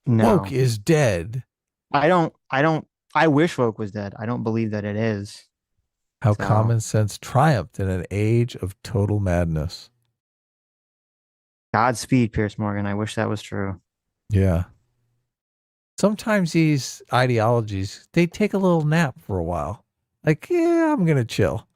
Woke No, is dead. I wish woke was dead. I don't believe that it is. How So common sense triumphed in an age of total madness. Godspeed, Piers Morgan. I wish that was true. Yeah. Sometimes these ideologies, they take a little nap for a while. Like, yeah, I'm going to chill.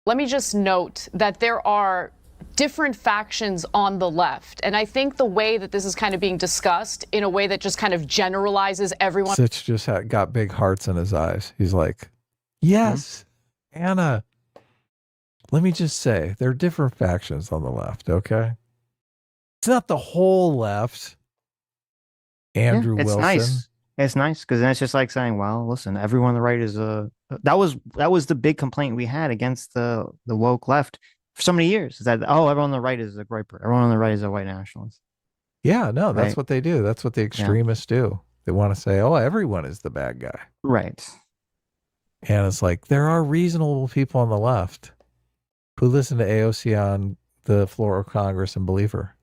Let me just note that there are different factions on the left. And I think the way that this is kind of being discussed in a way that just kind of generalizes everyone. Sitch just got big hearts in his eyes. He's like, Hmm? yes, Anna. Let me just say, there are different factions on the left, okay? It's not the whole left. Yeah, Andrew it's Wilson. nice. It's nice because then it's just like saying, well, listen, everyone on the right is a that was the big complaint we had against the woke left for so many years. Is that everyone on the right is a griper. Everyone on the right is a white nationalist. Yeah, no, that's Right. what they do. That's what the Yeah. extremists do. They want to say, oh, everyone is the bad guy. Right. And it's like, there are reasonable people on the left who listen to AOC on the floor of Congress and believe her.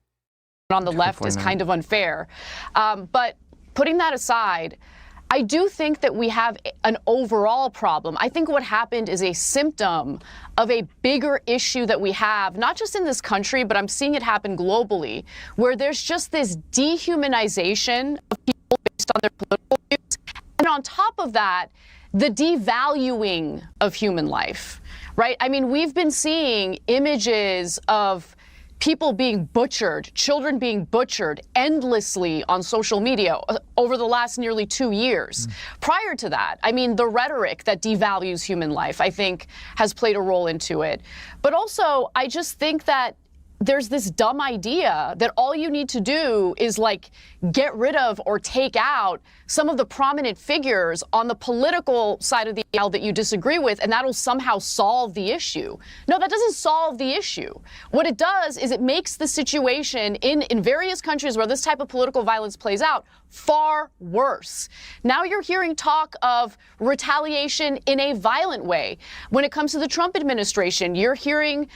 On the left Hopefully is not. kind of unfair. But putting that aside, I do think that we have an overall problem. I think what happened is a symptom of a bigger issue that we have, not just in this country, but I'm seeing it happen globally, where there's just this dehumanization of people based on their political views. And on top of that, the devaluing of human life, right? I mean, we've been seeing images of people being butchered, children being butchered endlessly on social media over the last nearly 2 years. Prior to that, I mean, the rhetoric that devalues human life, I think, has played a role into it. But also, I just think that there's this dumb idea that all you need to do is like get rid of or take out some of the prominent figures on the political side of the aisle that you disagree with, and that'll somehow solve the issue. No, that doesn't solve the issue. What it does is it makes the situation in various countries where this type of political violence plays out far worse. Now you're hearing talk of retaliation in a violent way. When it comes to the Trump administration, you're hearing,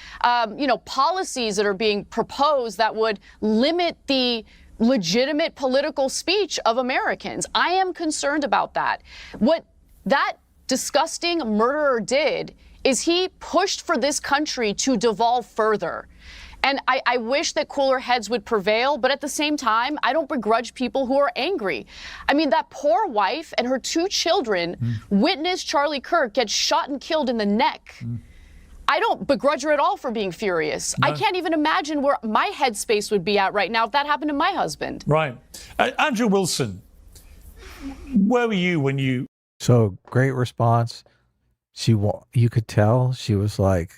policies that are being proposed that would limit the legitimate political speech of Americans. I am concerned about that. What that disgusting murderer did is he pushed for this country to devolve further. And I wish that cooler heads would prevail, but at the same time, I don't begrudge people who are angry. I mean, that poor wife and her 2 children witnessed Charlie Kirk get shot and killed in the neck. I don't begrudge her at all for being furious. No. I can't even imagine where my headspace would be at right now if that happened to my husband. Right. Andrew Wilson, where were you when you... So great response. You could tell she was like,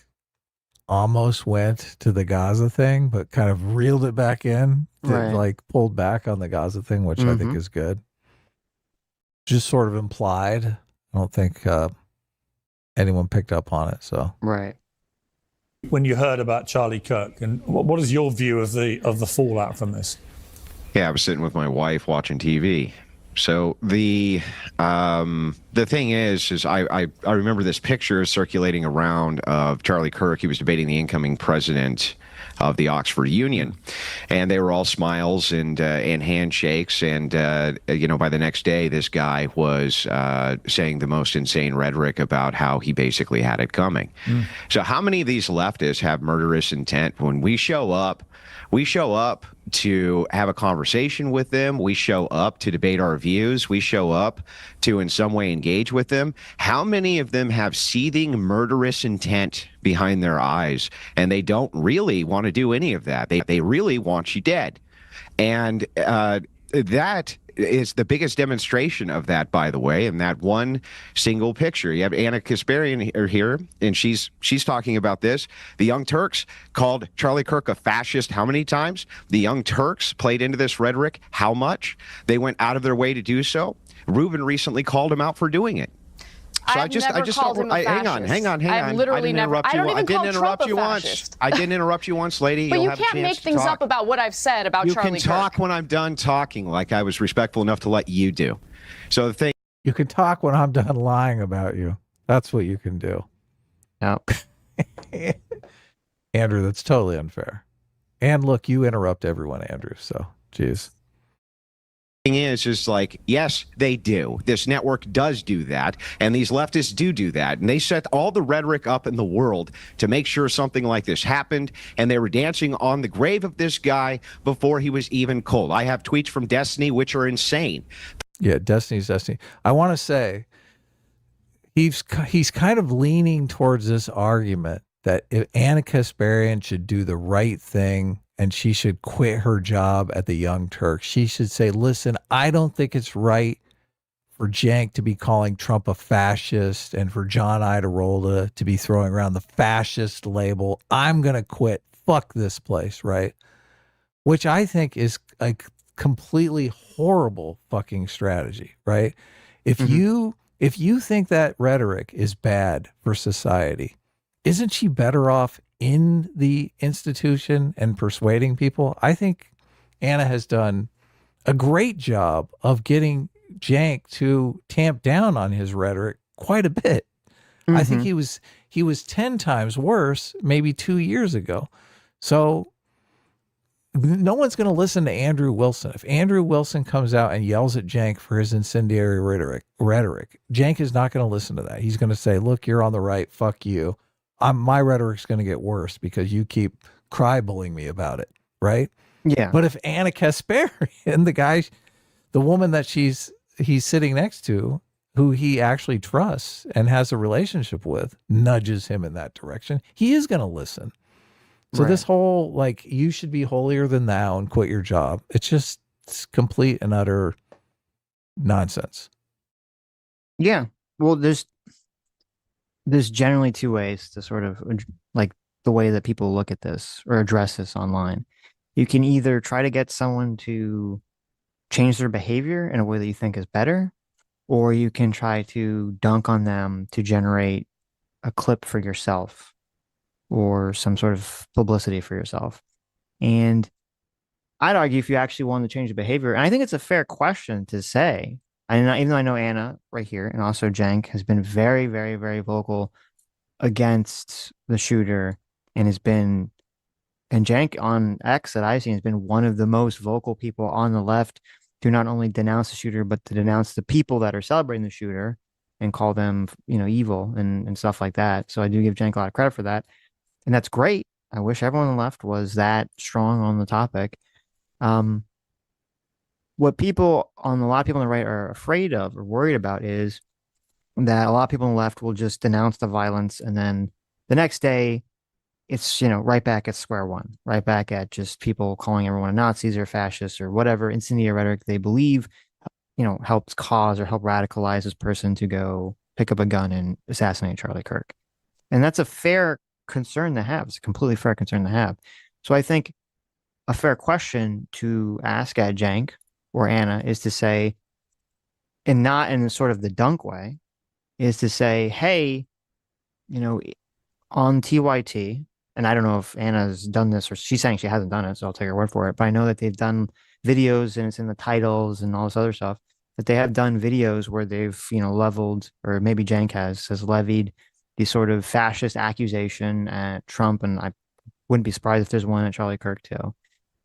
almost went to the Gaza thing, but kind of reeled it back in, Right. like pulled back on the Gaza thing, which I think is good. Just sort of implied. I don't think anyone picked up on it. So Right. When you heard about Charlie Kirk, and what is your view of the fallout from this? Yeah, I was sitting with my wife watching TV. So the thing is I remember this picture circulating around of Charlie Kirk. He was debating the incoming president of the Oxford Union, and they were all smiles and handshakes. And by the next day, this guy was saying the most insane rhetoric about how he basically had it coming. So how many of these leftists have murderous intent? When we show up to have a conversation with them. We show up to debate our views. We show up to in some way engage with them. How many of them have seething murderous intent behind their eyes? And they don't really want to do any of that. They really want you dead. And that is the biggest demonstration of that, by the way, in that one single picture. You have Ana Kasparian here, and she's talking about this. The Young Turks called Charlie Kirk a fascist how many times? The Young Turks played into this rhetoric how much? They went out of their way to do so. Rubin recently called him out for doing it. So I've never called him a fascist. Hang on. I've literally never. I don't even call Trump a fascist. I didn't interrupt you once, lady. But You'll you have a can't chance make to things talk. up about what I've said about You Charlie can talk Kirk. when I'm done talking, like I was respectful enough to let you do. So the thing. you can talk when I'm done lying about you. That's what you can do. Yep. Andrew, that's totally unfair. And look, you interrupt everyone, Andrew. So, geez. Thing is just like, yes, they do. This network does do that, and these leftists do that, and they set all the rhetoric up in the world to make sure something like this happened, and they were dancing on the grave of this guy before he was even cold. I have tweets from Destiny which are insane. Yeah, Destiny's Destiny. I want to say he's kind of leaning towards this argument that if Ana Kasparian should do the right thing and she should quit her job at the Young Turks. She should say, listen, I don't think it's right for Cenk to be calling Trump a fascist and for John Iadarola to be throwing around the fascist label. I'm going to quit. Fuck this place, right? Which I think is a completely horrible fucking strategy, right? If you think that rhetoric is bad for society, isn't she better off in the institution and persuading people? I think Ana has done a great job of getting Cenk to tamp down on his rhetoric quite a bit. I think he was 10 times worse maybe 2 years ago. So no one's going to listen to Andrew Wilson. If Andrew Wilson comes out and yells at Cenk for his incendiary rhetoric, Cenk is not going to listen to that. He's going to say, look, you're on the right. Fuck you. My rhetoric's going to get worse because you keep cry-bullying me about it, right? Yeah. But if Ana Kasparian, the woman that he's sitting next to, who he actually trusts and has a relationship with, nudges him in that direction, he is going to listen. So this whole, like, you should be holier than thou and quit your job, it's complete and utter nonsense. Yeah. Well, there's generally two ways to sort of, like, the way that people look at this or address this online. You can either try to get someone to change their behavior in a way that you think is better, or you can try to dunk on them to generate a clip for yourself or some sort of publicity for yourself. And I'd argue if you actually want to change the behavior, and I think it's a fair question to say, even though I know Ana right here and also Cenk has been very, very, very vocal against the shooter and Cenk on X that I've seen has been one of the most vocal people on the left to not only denounce the shooter, but to denounce the people that are celebrating the shooter and call them, evil and stuff like that. So I do give Cenk a lot of credit for that. And that's great. I wish everyone on the left was that strong on the topic. What a lot of people on the right are afraid of or worried about is that a lot of people on the left will just denounce the violence, and then the next day it's, right back at square one, right back at just people calling everyone Nazis or fascists or whatever incendiary rhetoric they believe, helps cause or help radicalize this person to go pick up a gun and assassinate Charlie Kirk. And that's a fair concern to have. It's a completely fair concern to have. So I think a fair question to ask at Cenk or Ana is to say, and not in sort of the dunk way, is to say, hey, on TYT, and I don't know if Anna's done this or she's saying she hasn't done it, so I'll take her word for it, but I know that they've done videos and it's in the titles and all this other stuff, that they have done videos where they've, leveled, or maybe Cenk has levied the sort of fascist accusation at Trump, and I wouldn't be surprised if there's one at Charlie Kirk too.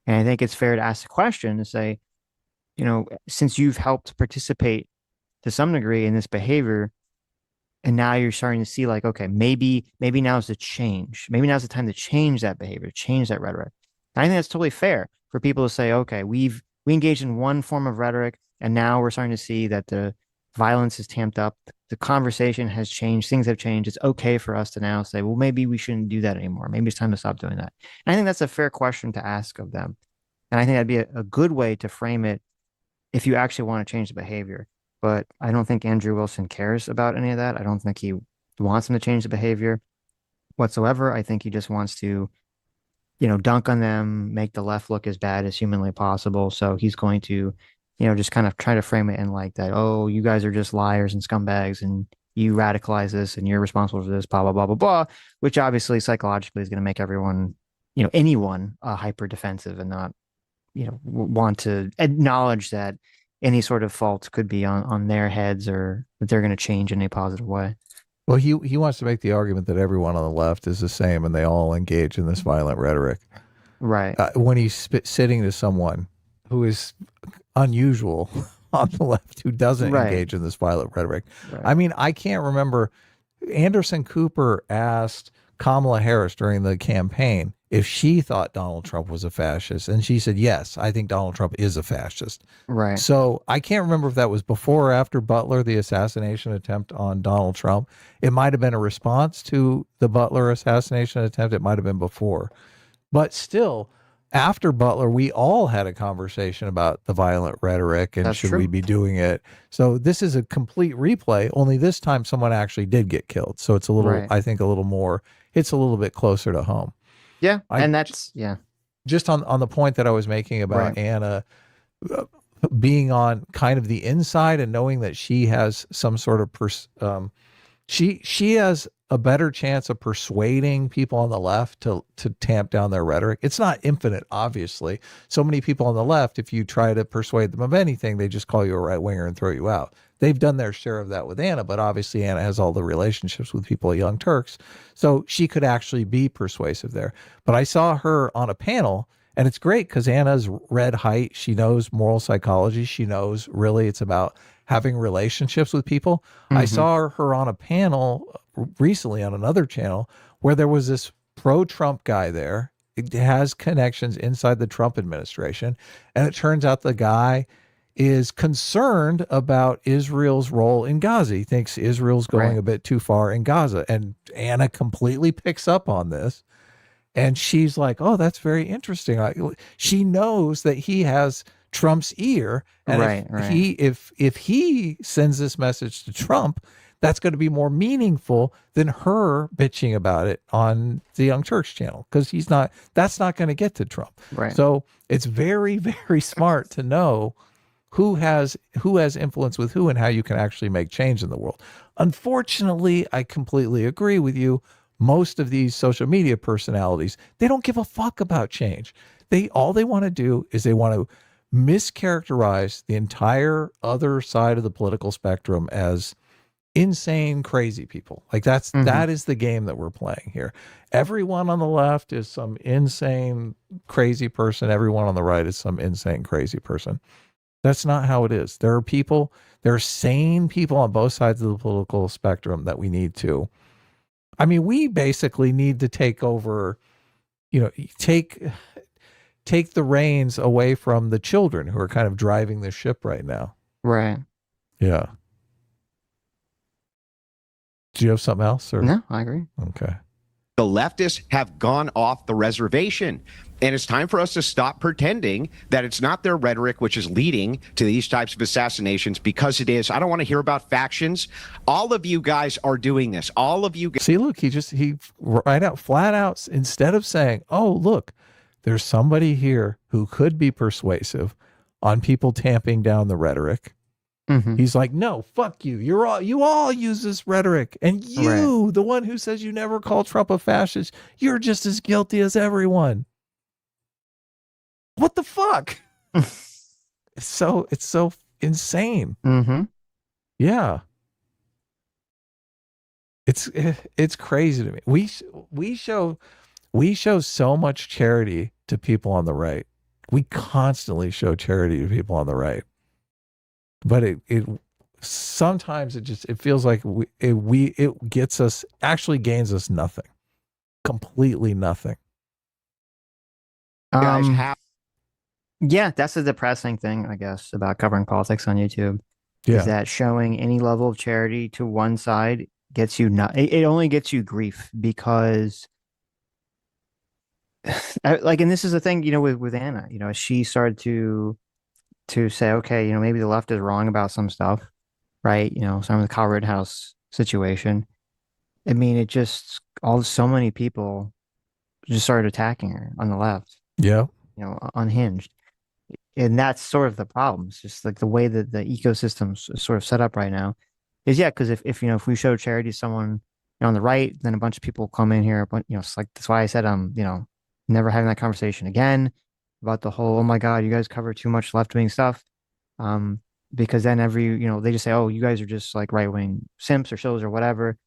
And I think it's fair to ask the question to say, since you've helped participate to some degree in this behavior, and now you're starting to see, like, okay, maybe now's the change. Maybe now's the time to change that behavior, change that rhetoric. And I think that's totally fair for people to say, okay, we engaged in one form of rhetoric, and now we're starting to see that the violence is tamped up. The conversation has changed. Things have changed. It's okay for us to now say, well, maybe we shouldn't do that anymore. Maybe it's time to stop doing that. And I think that's a fair question to ask of them. And I think that'd be a good way to frame it if you actually want to change the behavior. But I don't think Andrew Wilson cares about any of that. I don't think he wants them to change the behavior whatsoever. I think he just wants to, dunk on them, make the left look as bad as humanly possible. So he's going to, just kind of try to frame it in like that. Oh, you guys are just liars and scumbags, and you radicalize this, and you're responsible for this, blah, blah, blah, blah, blah, which obviously psychologically is going to make everyone, anyone hyper defensive and not, want to acknowledge that any sort of fault could be on their heads, or that they're going to change in a positive way. Well, he wants to make the argument that everyone on the left is the same and they all engage in this violent rhetoric. Right. when he's sitting to someone who is unusual on the left, who doesn't Right. engage in this violent rhetoric. Right. I mean, I can't remember. Anderson Cooper asked Kamala Harris during the campaign if she thought Donald Trump was a fascist, and she said, yes, I think Donald Trump is a fascist. Right. So I can't remember if that was before or after Butler, the assassination attempt on Donald Trump. It might have been a response to the Butler assassination attempt. It might have been before. But still, after Butler, we all had a conversation about the violent rhetoric and That's should true. we be doing it. So this is a complete replay, only this time someone actually did get killed. So it's a little, Right. I think a little more, it's a little bit closer to home. Yeah. I- And that's, yeah. Just on the point that I was making about Right. Anna being on kind of the inside and knowing that she has some sort of she has a better chance of persuading people on the left to tamp down their rhetoric. It's not infinite, obviously. So many people on the left, if you try to persuade them of anything, they just call you a right winger and throw you out. They've done their share of that with Anna, but obviously Anna has all the relationships with people at Young Turks, so she could actually be persuasive there. But I saw her on a panel, and it's great because Anna's read Height. She knows moral psychology. She knows really it's about having relationships with people. I Mhm. saw her on a panel recently on another channel where there was this pro-Trump guy there. It has connections inside the Trump administration. And it turns out the guy is concerned about Israel's role in Gaza. He thinks Israel's going Right. a bit too far in Gaza. And Anna completely picks up on this. And she's like, oh, that's very interesting. She knows that he has Trump's ear. And Right, if right. if he sends this message to Trump, that's going to be more meaningful than her bitching about it on the Young Turks channel, because that's not going to get to Trump. Right. So it's very, very smart to know who has influence with who and how you can actually make change in the world. Unfortunately, I completely agree with you. Most of these social media personalities, they don't give a fuck about change. All they want to do is they want to mischaracterize the entire other side of the political spectrum as insane, crazy people. Like that is the game that we're playing here. Everyone on the left is some insane, crazy person. Everyone on the right is some insane, crazy person. That's not how it is. There are sane people on both sides of the political spectrum that we need to. I mean, we basically need to take over, take the reins away from the children who are kind of driving the ship right now. Right. Yeah. Do you have something else? Or? No, I agree. Okay. The leftists have gone off the reservation. And it's time for us to stop pretending that it's not their rhetoric which is leading to these types of assassinations, because it is. I don't want to hear about factions. All of you guys are doing this. All of you guys. See, look, he flat out, instead of saying, oh, look, there's somebody here who could be persuasive on people tamping down the rhetoric. Mhm. He's like, no, fuck you. You all use this rhetoric. And you, the one who says you never call Trump a fascist, you're just as guilty as everyone. What the fuck? It's so insane. Mm-hmm. Yeah. It's crazy to me. We show so much charity to people on the right. We constantly show charity to people on the right. But it sometimes it feels like it gets us, actually gains us nothing. Completely nothing. Guys have. Yeah, that's the depressing thing, I guess, about covering politics on YouTube. Yeah. Is that showing any level of charity to one side gets you it only gets you grief, because and this is the thing, with Anna, she started to say, okay, maybe the left is wrong about some stuff, right? Some of the Kyle Rittenhouse situation. I mean, it just so many people just started attacking her on the left. Yeah. Unhinged. And that's sort of the problem. It's just like the way that the ecosystem's sort of set up right now is, because if we show charity to someone on the right, then a bunch of people come in here, but it's like, that's why I said never having that conversation again about the whole, oh my God, you guys cover too much left-wing stuff. Because then they just say, oh, you guys are just like right-wing simps or shows or whatever.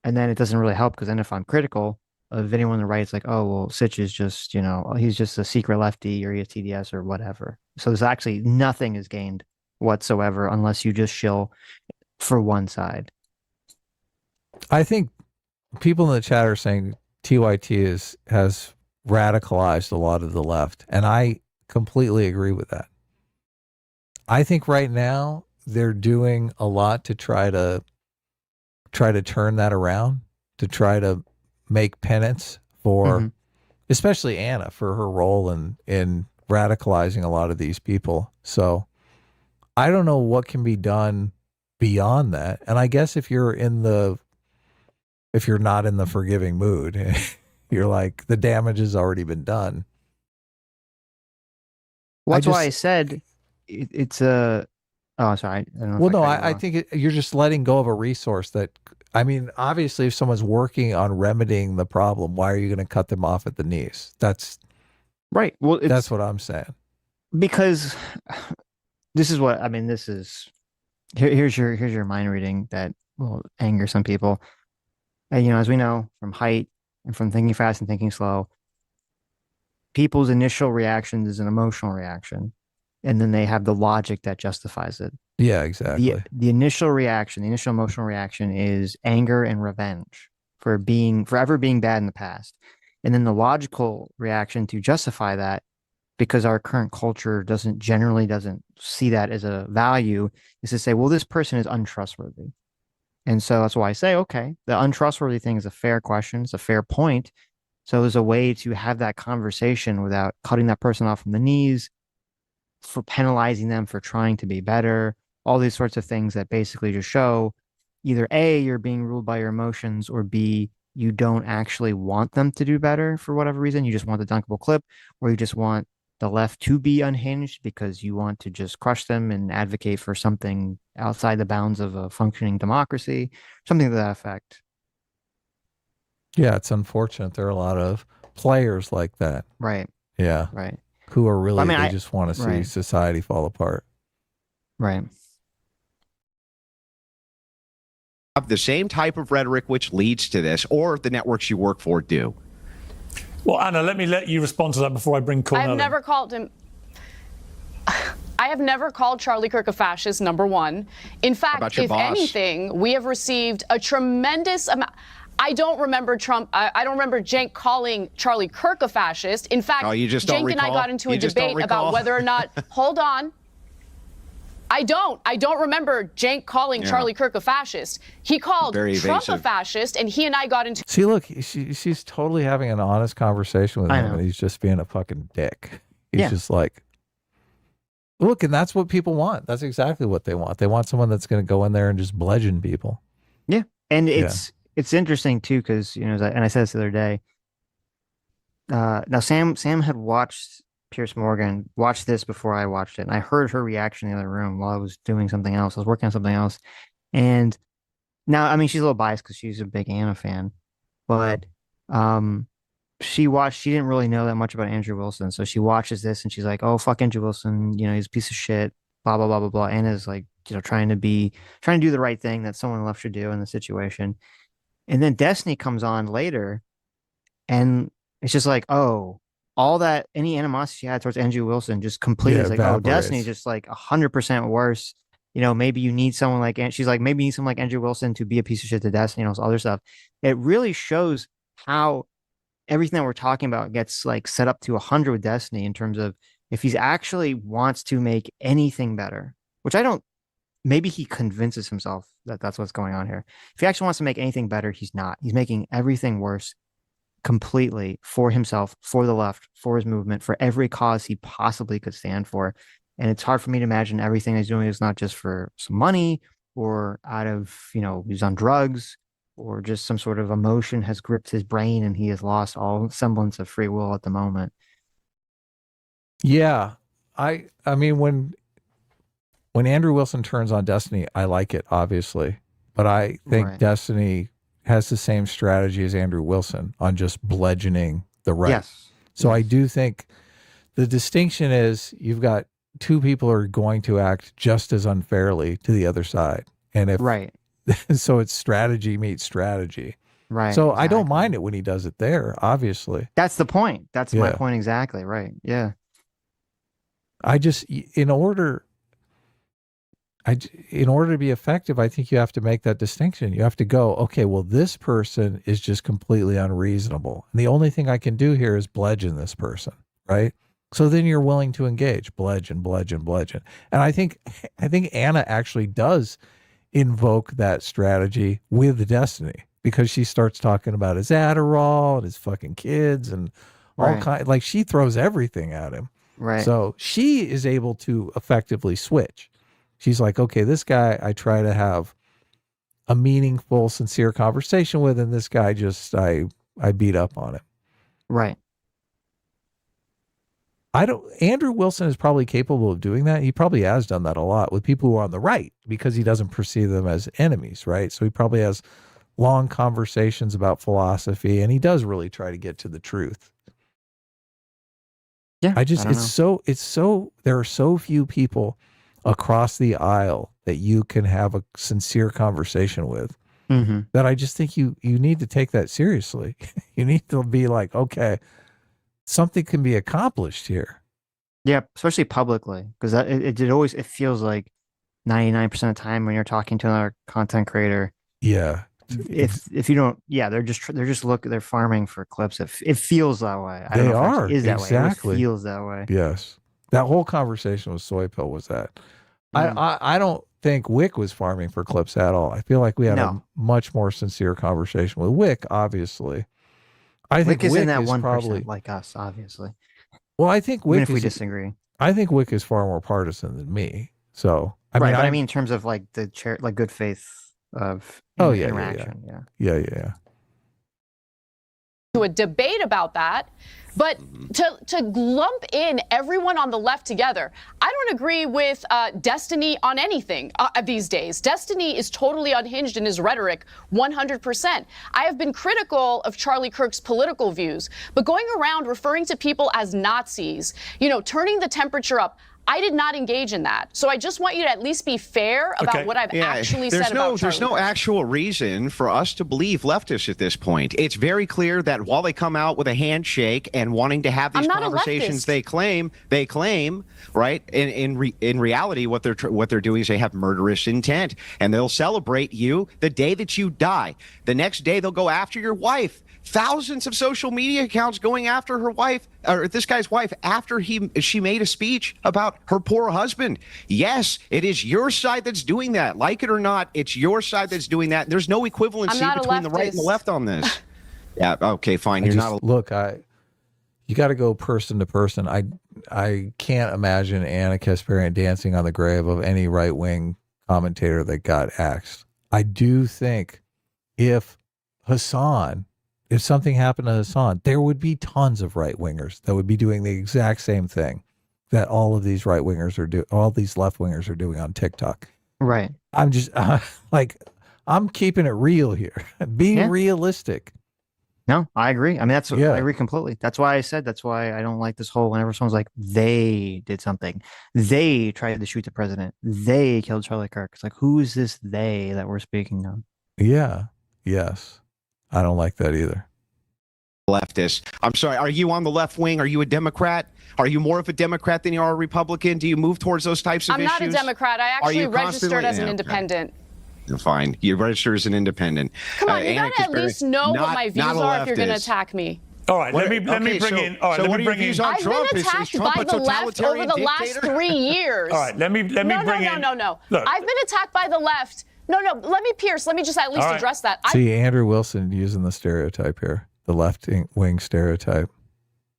And then it doesn't really help, because then if I'm critical of anyone on the right. It's like, oh, well, Sitch is just, he's just a secret lefty, or he has TDS or whatever. So there's actually nothing is gained whatsoever unless you just shill for one side. I think people in the chat are saying TYT has radicalized a lot of the left, and I completely agree with that. I think right now they're doing a lot to try to turn that around, to try to make penance for, especially Anna, for her role in radicalizing a lot of these people. So I don't know what can be done beyond that. And I guess if you're not in the forgiving mood, you're like, the damage has already been done. Well, that's why I said it's a. Oh, sorry. I don't know. Well, no, I think you're just letting go of a resource that, I mean, obviously, if someone's working on remedying the problem, why are you going to cut them off at the knees? That's right. Well, that's what I'm saying. Because this is what I mean. This is here's your mind reading that will anger some people. And, as we know from Height and from Thinking Fast and Thinking Slow, people's initial reaction is an emotional reaction, and then they have the logic that justifies it. Yeah, exactly. The initial reaction, the initial emotional reaction is anger and revenge for ever being bad in the past. And then the logical reaction to justify that, because our current culture doesn't see that as a value, is to say, well, this person is untrustworthy. And so that's why I say, okay, the untrustworthy thing is a fair question. It's a fair point. So there's a way to have that conversation without cutting that person off from the knees, for penalizing them for trying to be better, all these sorts of things that basically just show either A, you're being ruled by your emotions, or B, you don't actually want them to do better for whatever reason. You just want the dunkable clip, or you just want the left to be unhinged because you want to just crush them and advocate for something outside the bounds of a functioning democracy, something to that effect. Yeah, it's unfortunate. There are a lot of players like that. Right. Yeah. Right. Who are really, they just want to see society fall apart. Right. Have the same type of rhetoric which leads to this, or the networks you work for do. Well, Anna, let you respond to that before I bring Cornell. I've never called him. I have never called Charlie Kirk a fascist, number one. In fact, if anything, we have received a tremendous amount. I don't remember Trump. I don't remember Cenk calling Charlie Kirk a fascist. In fact, Cenk and I got into a debate about whether or not. Hold on. I don't remember Cenk calling Charlie Kirk a fascist. He called Trump a fascist, and he and I got into. See, look, she's totally having an honest conversation with him, and he's just being a fucking dick. He's just like, look, and that's what people want. That's exactly what they want. They want someone that's going to go in there and just bludgeon people. Yeah, and it's interesting too, because and I said this the other day. Now Sam had watched Piers Morgan, watched this before I watched it, and I heard her reaction in the other room while I was doing something else. I was working on something else, and now I mean she's a little biased because she's a big Anna fan, but she didn't really know that much about Andrew Wilson, so she watches this and she's like, oh, fuck Andrew Wilson, he's a piece of shit, blah blah blah blah blah. Anna's like, trying to do the right thing that someone left should do in the situation. And then Destiny comes on later, and it's just like, oh, all that, any animosity she had towards Andrew Wilson just completely is like, oh, Destiny's just like 100% worse. Maybe you need someone like, she's like, maybe you need someone like Andrew Wilson to be a piece of shit to Destiny and all this other stuff. It really shows how everything that we're talking about gets like set up to 100 with Destiny in terms of if he's actually wants to make anything better, which maybe he convinces himself that that's what's going on here. If he actually wants to make anything better, he's not. He's making everything worse completely for himself, for the left, for his movement, for every cause he possibly could stand for. And it's hard for me to imagine everything he's doing is not just for some money or out of, he's on drugs or just some sort of emotion has gripped his brain and he has lost all semblance of free will at the moment. Yeah. I mean, when Andrew Wilson turns on Destiny, I like it, obviously. But I think Destiny has the same strategy as Andrew Wilson on just bludgeoning the right. Yes. So I do think the distinction is you've got two people who are going to act just as unfairly to the other side. And if so it's strategy meets strategy. Right. So I don't exactly. mind it when he does it there, obviously. That's the point. That's my Yeah. point exactly. Right. Yeah. I just, in order to be effective, I think you have to make that distinction. You have to go, okay, well, this person is just completely unreasonable. And the only thing I can do here is bludgeon this person, right? So then you're willing to engage, bludgeon, bludgeon, bludgeon. And I think Anna actually does invoke that strategy with Destiny, because she starts talking about his Adderall and his fucking kids and all Right. kind, like she throws everything at him. Right. So she is able to effectively switch. She's like, okay, this guy I try to have a meaningful, sincere conversation with, and this guy just I beat up on him. Right. Andrew Wilson is probably capable of doing that. He probably has done that a lot with people who are on the right, because he doesn't perceive them as enemies, right? So he probably has long conversations about philosophy, and he does really try to get to the truth. Yeah. I just, don't there are so few people across the aisle that you can have a sincere conversation with, know. that I just think you need to take that seriously. You need to be like, okay, something can be accomplished here. Yeah, especially publicly, because it feels like 99% of the time when you're talking to another content creator, Yeah. if you don't, yeah, they're farming for clips. It feels that way. I don't They know if it are, actually is that way. It exactly. always feels that way. Yes. That whole conversation with Soy Pill was that. Mm. I don't think Wick was farming for clips at all. I feel like we had a No. much more sincere conversation with Wick, obviously. I think Wick isn't that is 1% probably, like us, obviously. well, I think Even Wick if we is, disagree. I think Wick is far more partisan than me. So, I Right, mean, but I mean in terms of like like good faith of interaction. yeah. To a debate about that, but to lump in everyone on the left together, I don't agree with Destiny on anything these days. Destiny is totally unhinged in his rhetoric, 100%. I have been critical of Charlie Kirk's political views, but going around referring to people as Nazis, turning the temperature up, I did not engage in that. So I just want you to at least be fair about what I've actually said about Charlie There's no Kirk. actual reason for us to believe leftists at this point. It's very clear that while they come out with a handshake and wanting to have these conversations, they claim, right? In reality, what they're doing is they have murderous intent, and they'll celebrate you the day that you die. The next day, they'll go after your wife. Thousands of social media accounts going after her wife, or this guy's wife, after she made a speech about her poor husband. Yes, it is your side that's doing that. Like it or not, it's your side that's doing that. There's no equivalency between the right and the left on this. Yeah, okay, fine. Look, you got to go person to person. I can't imagine Ana Kasparian dancing on the grave of any right-wing commentator that got axed. I do think if something happened to Hassan, there would be tons of right-wingers that would be doing the exact same thing that all of these right-wingers all these left-wingers are doing on TikTok. Right. I'm just I'm keeping it real here. Being realistic. No, I agree. I mean, I agree completely. That's why I don't like this whole, whenever someone's like, they did something, they tried to shoot the president, they killed Charlie Kirk. It's like, who is this they that we're speaking of? Yeah. Yes. I don't like that either. Leftist. I'm sorry. Are you on the left wing? Are you a Democrat? Are you more of a Democrat than you are a Republican? Do you move towards those types of issues? I'm not a Democrat. I actually registered as an independent. Fine. You register as an independent. Come on, you gotta at least know what my views are if you're going to attack me. All right, let me bring in. All right, let me bring in. I've been attacked by the left over the last 3 years. All right, let me bring in. No. Look. I've been attacked by the left. No. Let me just at least address that. See, Andrew Wilson using the stereotype here, the left wing stereotype.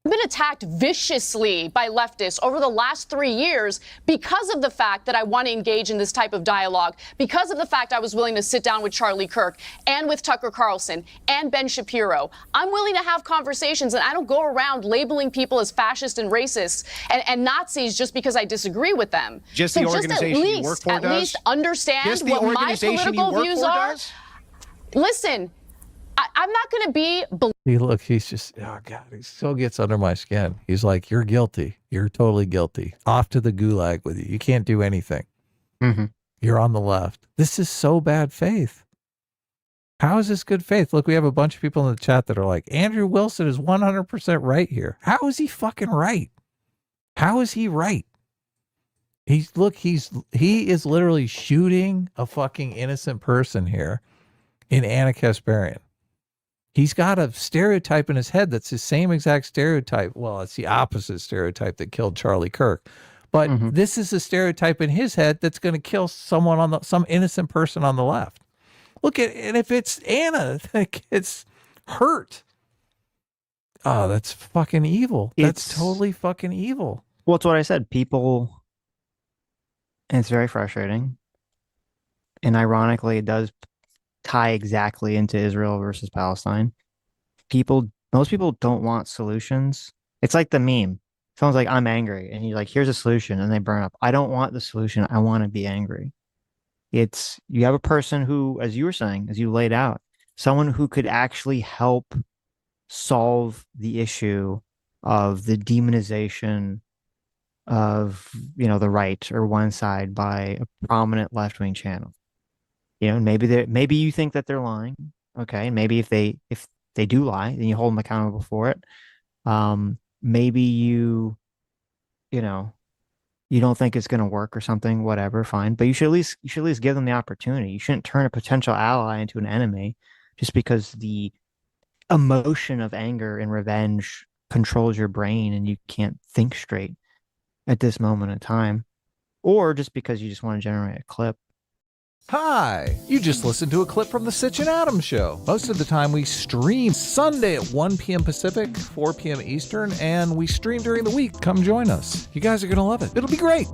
I've been attacked viciously by leftists over the last 3 years because of the fact that I want to engage in this type of dialogue, because of the fact I was willing to sit down with Charlie Kirk and with Tucker Carlson and Ben Shapiro. I'm willing to have conversations, and I don't go around labeling people as fascist and racist and Nazis just because I disagree with them. Just the organization you work for does? At least understand what my political views are. Listen, I'm not going to be. See, look, he's just, oh God, he so gets under my skin. He's like, you're guilty. You're totally guilty. Off to the gulag with you. You can't do anything. Mm-hmm. You're on the left. This is so bad faith. How is this good faith? Look, we have a bunch of people in the chat that are like, Andrew Wilson is 100% right here. How is he fucking right? How is he right? He is literally shooting a fucking innocent person here in Ana Kasparian. He's got a stereotype in his head that's the same exact stereotype. Well, it's the opposite stereotype that killed Charlie Kirk. But this is a stereotype in his head that's going to kill someone on some innocent person on the left. Look at, and if it's Anna that gets hurt, oh, that's fucking evil. That's totally fucking evil. Well, it's what I said. People, and it's very frustrating. And ironically, it does tie exactly into Israel versus Palestine. Most people don't want solutions. It's like the meme. Someone's like, I'm angry. And you're like, here's a solution. And they burn up. I don't want the solution. I want to be angry. You have a person who, as you were saying, as you laid out, someone who could actually help solve the issue of the demonization of, the right or one side by a prominent left-wing channel. Maybe you think that they're lying. Okay. And maybe if they do lie, then you hold them accountable for it. Maybe you don't think it's going to work or something, whatever, fine. But you should at least give them the opportunity. You shouldn't turn a potential ally into an enemy just because the emotion of anger and revenge controls your brain and you can't think straight at this moment in time, or just because you just want to generate a clip. Hi, you just listened to a clip from the Sitch Adam show. Most of the time we stream Sunday at 1 p.m. Pacific, 4 p.m. Eastern, and we stream during the week. Come join us. You guys are going to love it. It'll be great.